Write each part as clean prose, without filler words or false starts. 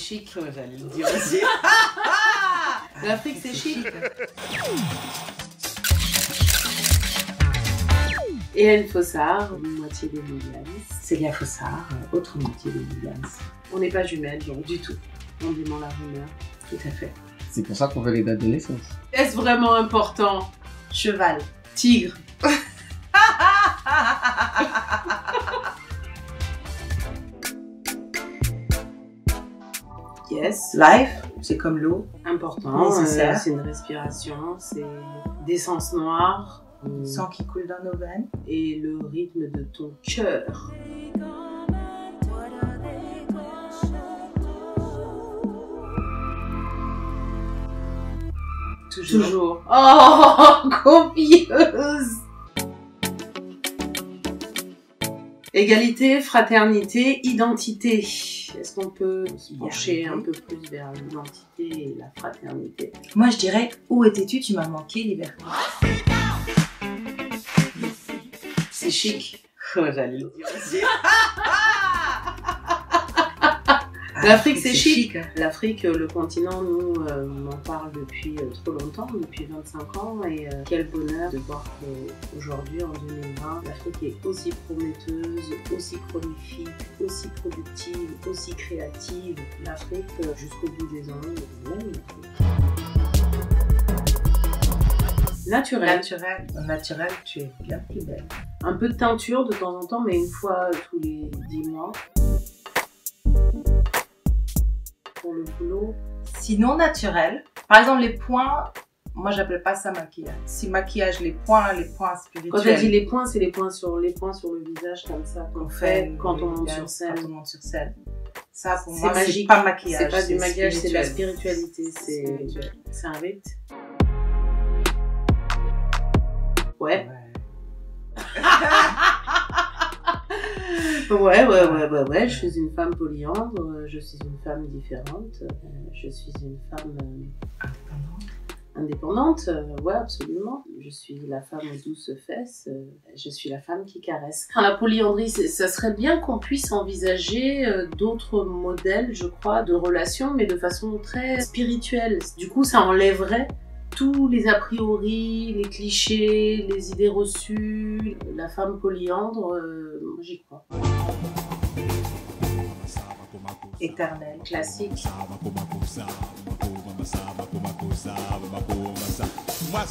chic. J'allais le dire aussi. L'Afrique, c'est chic. Hélène Fossard, moitié des Williams. Célia Fossard, autre moitié des Williams. On n'est pas jumelles, donc du tout. On dément la rumeur. Tout à fait. C'est pour ça qu'on veut les dates de naissance. Est-ce vraiment important? Cheval. Tigre. Yes. Life, c'est comme l'eau. Important. Nécessaire. C'est une respiration, c'est d'essence noire. Sang qui coule dans nos veines. Et le rythme de ton cœur. Toujours. Oh, copieuse. Égalité, fraternité, identité. Est-ce qu'on peut se pencher un peu plus vers l'identité et la fraternité? Moi, je dirais, où étais-tu? Tu m'as manqué, liberté. C'est chic. Oh, j'allais le dire aussi. L'Afrique, c'est chic. L'Afrique, le continent, nous, on en parle depuis trop longtemps, depuis 25 ans. Et quel bonheur de voir qu'aujourd'hui, en 2020, l'Afrique est aussi prometteuse, aussi prolifique, aussi productive, aussi créative. L'Afrique, jusqu'au bout des ongles, même naturel. Naturel, tu es bien plus belle. Un peu de teinture de temps en temps, mais une fois tous les 10 mois. Pour le boulot. Sinon naturel, par exemple les points, moi j'appelle pas ça maquillage. Si maquillage, les points spirituels. Quand tu dis les points, c'est les points sur le visage comme ça qu'on fait quand on monte sur scène. Quand on monte sur scène. Ça pour C'est moi magique. c'est pas maquillage. C'est pas du maquillage, c'est de la spirituel. spiritualité. C'est un rite. Ouais. Ouais, je suis une femme polyandre, je suis une femme différente, je suis une femme indépendante, ouais, absolument. Je suis la femme aux douces fesses, je suis la femme qui caresse. La polyandrie, ça serait bien qu'on puisse envisager d'autres modèles, je crois, de relations, mais de façon très spirituelle. Du coup, ça enlèverait tous les a priori, les clichés, les idées reçues. La femme polyandre, j'y crois. Éternel, classique.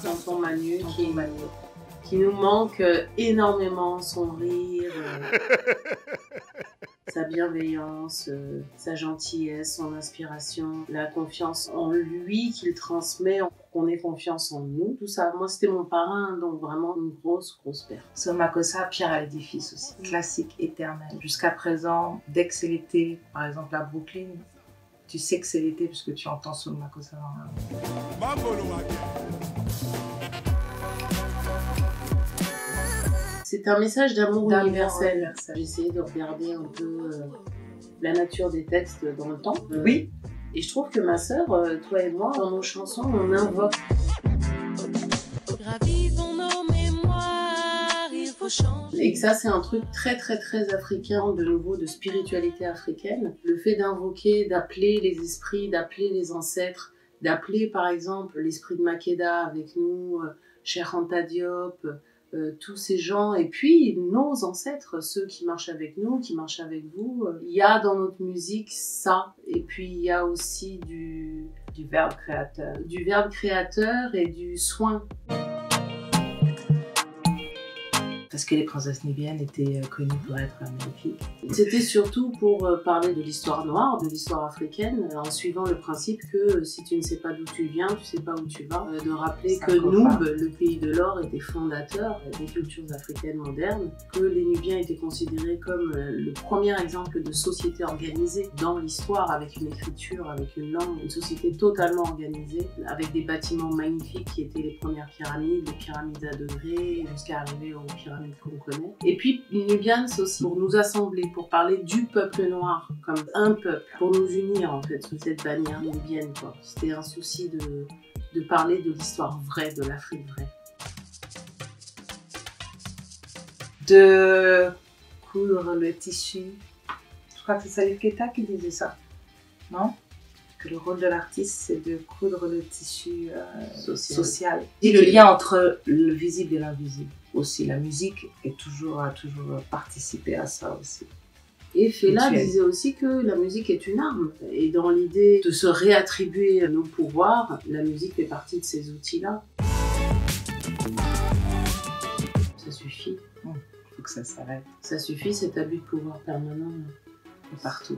Chanson Manu qui nous manque énormément, son rire, sa bienveillance, sa gentillesse, son inspiration, la confiance en lui qu'il transmet pour qu'on ait confiance en nous. Tout ça, moi c'était mon parrain, donc vraiment une grosse perte. Somakossa, pierre à l'édifice aussi. Classique, éternel. Jusqu'à présent, dès que c'est l'été, par exemple à Brooklyn, tu sais que c'est l'été puisque tu entends Somakossa dans la rue. C'est un message d'amour universel. J'ai essayé de regarder un peu la nature des textes dans le temps. Oui. Et je trouve que ma sœur, toi et moi, dans nos chansons, on invoque. Et que ça, c'est un truc très africain, de nouveau, de spiritualité africaine. Le fait d'invoquer, d'appeler les esprits, d'appeler les ancêtres, d'appeler par exemple l'esprit de Makeda avec nous, Cheikh Anta Diop, tous ces gens, et puis nos ancêtres, ceux qui marchent avec nous, qui marchent avec vous. Il y a dans notre musique ça, et puis il y a aussi du verbe créateur. Du verbe créateur et du soin. Parce que les princesses nubiennes étaient connues pour être magnifiques. C'était surtout pour parler de l'histoire noire, de l'histoire africaine, en suivant le principe que si tu ne sais pas d'où tu viens, tu sais pas où tu vas. De rappeler que Noub, le pays de l'or, était fondateur des cultures africaines modernes, que les Nubiens étaient considérés comme le premier exemple de société organisée dans l'histoire, avec une écriture, avec une langue, une société totalement organisée, avec des bâtiments magnifiques qui étaient les premières pyramides, les pyramides à degrés, jusqu'à arriver aux pyramides qu'on connaît. Et puis Nubians aussi, pour nous assembler, pour parler du peuple noir comme un peuple, pour nous unir en fait sous cette bannière nubienne, quoi. C'était un souci de parler de l'histoire vraie, de l'Afrique vraie. De coudre le tissu. Je crois que c'est Salif Keita qui disait ça. non? Que le rôle de l'artiste, c'est de coudre le tissu social. Et le lien entre le visible et l'invisible. Aussi, la musique a toujours participé à ça aussi. Et Fela disait aussi que la musique est une arme. Et dans l'idée de se réattribuer nos pouvoirs, la musique fait partie de ces outils-là. Ça suffit. Il faut que ça s'arrête. Ça suffit, cet abus de pouvoir permanent. Partout.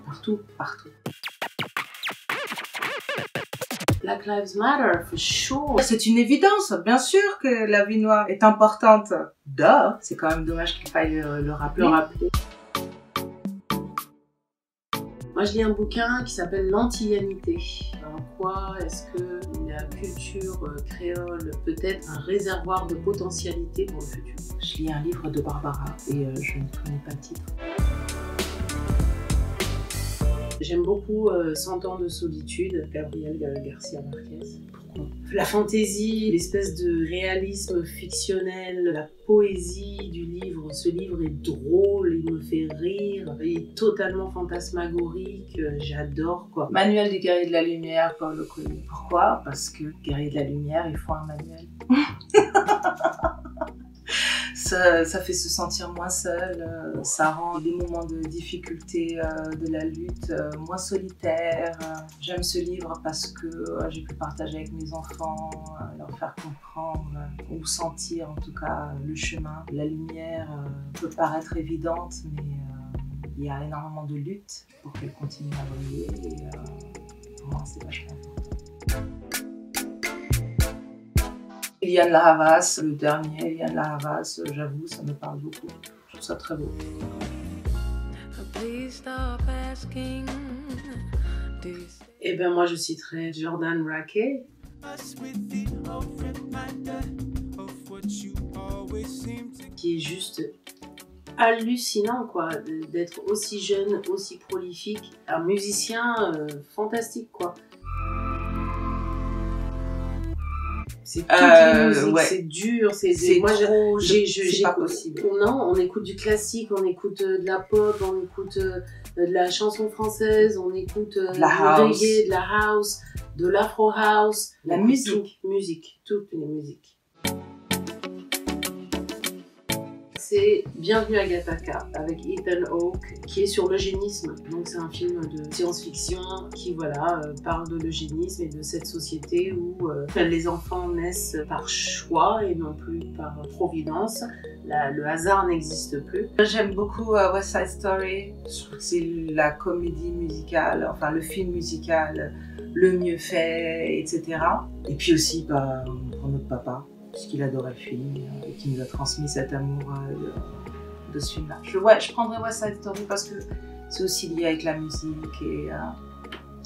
Partout. Partout. Black Lives Matter, for sure. C'est une évidence, bien sûr que la vie noire est importante. Duh. C'est quand même dommage qu'il faille le rappeler. Moi, je lis un bouquin qui s'appelle L'Antillanité. En quoi est-ce que la culture créole peut être un réservoir de potentialité pour le futur? Je lis un livre de Barbara et je ne connais pas le titre. J'aime beaucoup 100 ans de solitude, Gabriel Garcia Marquez. Pourquoi? La fantaisie, l'espèce de réalisme fictionnel, la poésie du livre. Ce livre est drôle, il me fait rire, il est totalement fantasmagorique, j'adore quoi. Manuel du guerrier de la lumière, Paulo Coelho. Pourquoi? Parce que guerrier de la lumière, il faut un manuel. Ça fait se sentir moins seul, ça rend les moments de difficulté de la lutte moins solitaires. J'aime ce livre parce que j'ai pu partager avec mes enfants, leur faire comprendre ou sentir en tout cas le chemin. La lumière peut paraître évidente, mais il y a énormément de lutte pour qu'elle continue à briller et pour moi c'est vachement important. Eliane La Havas, le dernier Eliane La Havas, j'avoue, ça me parle beaucoup. Je trouve ça très beau. Et ben moi je citerai Jordan Rakei. Qui est juste hallucinant quoi, d'être aussi jeune, aussi prolifique, un musicien fantastique quoi. C'est toute la musique, ouais. C'est dur, c'est moi c'est pas possible. Non, on écoute du classique, on écoute de la pop, on écoute de la chanson française, on écoute du reggae, de la house, de l'afro house, la musique, toutes les musiques. C'est Bienvenue à Gattaca avec Ethan Hawke qui est sur l'eugénisme. Donc c'est un film de science-fiction qui parle de l'eugénisme et de cette société où les enfants naissent par choix et non plus par providence. Le hasard n'existe plus. J'aime beaucoup West Side Story. Je trouve que c'est la comédie musicale, enfin le film musical le mieux fait, etc. Et puis aussi pour notre papa, puisqu'il adorait le film et qui nous a transmis cet amour de ce film-là. Je prendrais West Side Story parce que c'est aussi lié avec la musique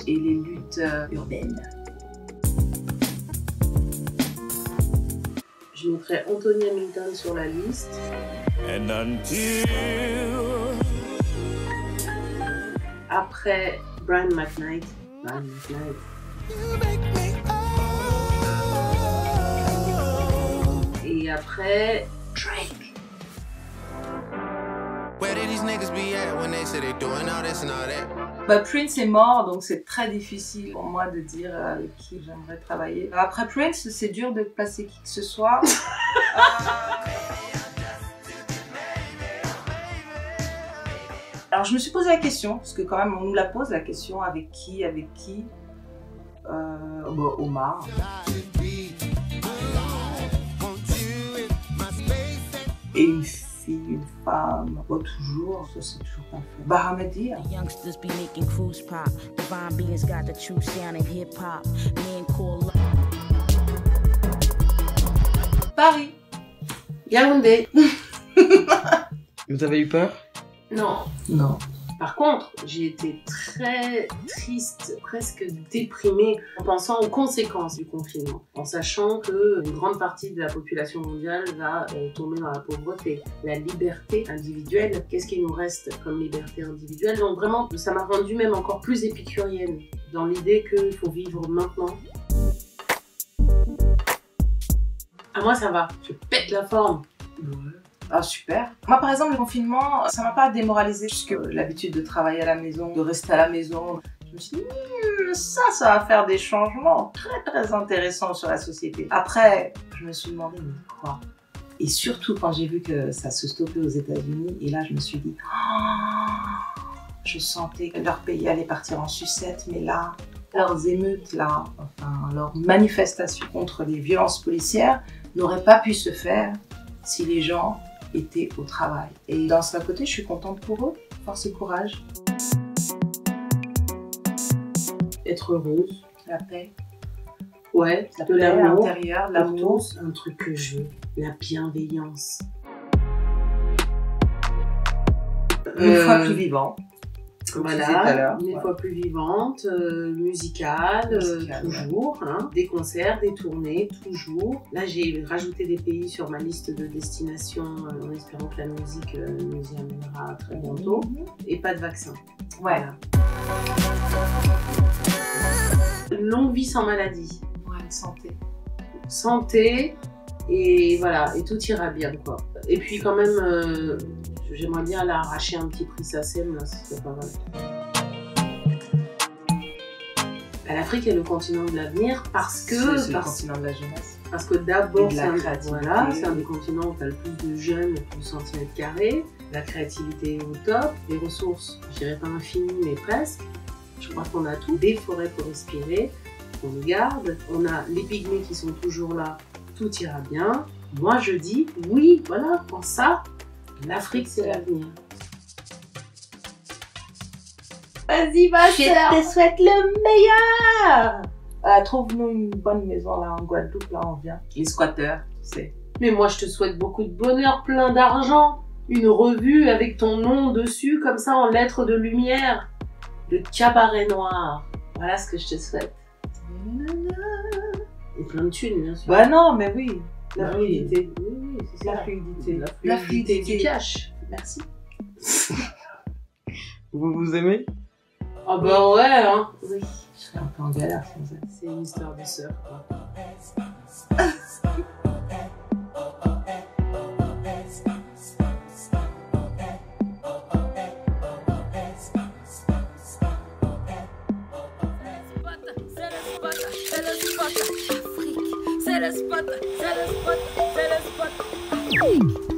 et les luttes urbaines. Je mettrais Anthony Hamilton sur la liste. Après Brian McKnight. Et après, Drake. Prince est mort, donc c'est très difficile pour moi de dire avec qui j'aimerais travailler. Après Prince, c'est dur de placer qui que ce soit. Alors je me suis posé la question, parce que quand même on nous la pose la question, avec qui Omar. Et une fille, une femme, pas toujours, ça c'est toujours pas fait. Bahamadia. Paris. Yaoundé. Vous avez eu peur? Non. Non. Par contre, j'ai été très triste, presque déprimée en pensant aux conséquences du confinement, en sachant qu'une grande partie de la population mondiale va tomber dans la pauvreté. La liberté individuelle, qu'est-ce qui nous reste comme liberté individuelle? Donc vraiment, ça m'a rendue même encore plus épicurienne, dans l'idée qu'il faut vivre maintenant. À moi ça va, je pète la forme. Ouais. Ah super. Moi par exemple le confinement, ça m'a pas démoralisée puisque l'habitude de travailler à la maison, de rester à la maison, Je me suis dit, ça va faire des changements très intéressants sur la société. Après, je me suis demandé, mais quoi? Et surtout quand j'ai vu que ça se stoppait aux États-Unis, et là je me suis dit, je sentais que leur pays allait partir en sucette, mais là, leurs émeutes, là, enfin, leurs manifestations contre les violences policières n'auraient pas pu se faire si les gens étaient au travail. Et d'un certain côté, je suis contente pour eux, force et courage. Être heureuse. La paix. Ouais, La de paix l'amour. intérieur, Pour l'amour. tous, un truc que je veux, la bienveillance. Une fois plus vivant. Comme tu disais tout à Voilà, l'heure. une Ouais. fois plus vivante, musicale, Musicale, toujours, hein. Des concerts, des tournées, toujours. Là, j'ai rajouté des pays sur ma liste de destinations en espérant que la musique nous y amènera très bientôt. Et pas de vaccin. Ouais. Voilà. Une longue vie sans maladie. Ouais, santé. Santé, et voilà, et tout ira bien, quoi. Et puis quand même, j'aimerais bien aller arracher un petit prix SACEM, là, ce serait pas mal. Bah, l'Afrique est le continent de l'avenir parce que... C'est le continent de la jeunesse. Parce que d'abord, Et de la créativité. voilà, c'est un des continents où tu as le plus de jeunes, le plus de centimètres carrés. La créativité est au top. Les ressources, je dirais pas infinies, mais presque. Je crois qu'on a tout. Des forêts pour respirer, on le garde. On a les pygmées qui sont toujours là. Tout ira bien. Moi, je dis, oui, voilà, pour ça, l'Afrique, c'est l'avenir. Vas-y, ma Je sœur. Je te souhaite le meilleur. Trouve-nous une bonne maison là en Guadeloupe, là on vient. Les squatteurs, tu sais. Mais moi, je te souhaite beaucoup de bonheur, plein d'argent. Une revue avec ton nom dessus, comme ça, en lettres de lumière. Le cabaret noir. Voilà ce que je te souhaite. Et plein de thunes, bien sûr. Bah non, mais oui. La Bah fluidité. oui, c'est La ça. fluidité. La fluidité du cash. Merci. Vous vous aimez? Ah bah ouais, hein. Oui. Je serais un peu en galère sans elle. C'est une histoire de sœur, quoi. C'est le spot, Afrique.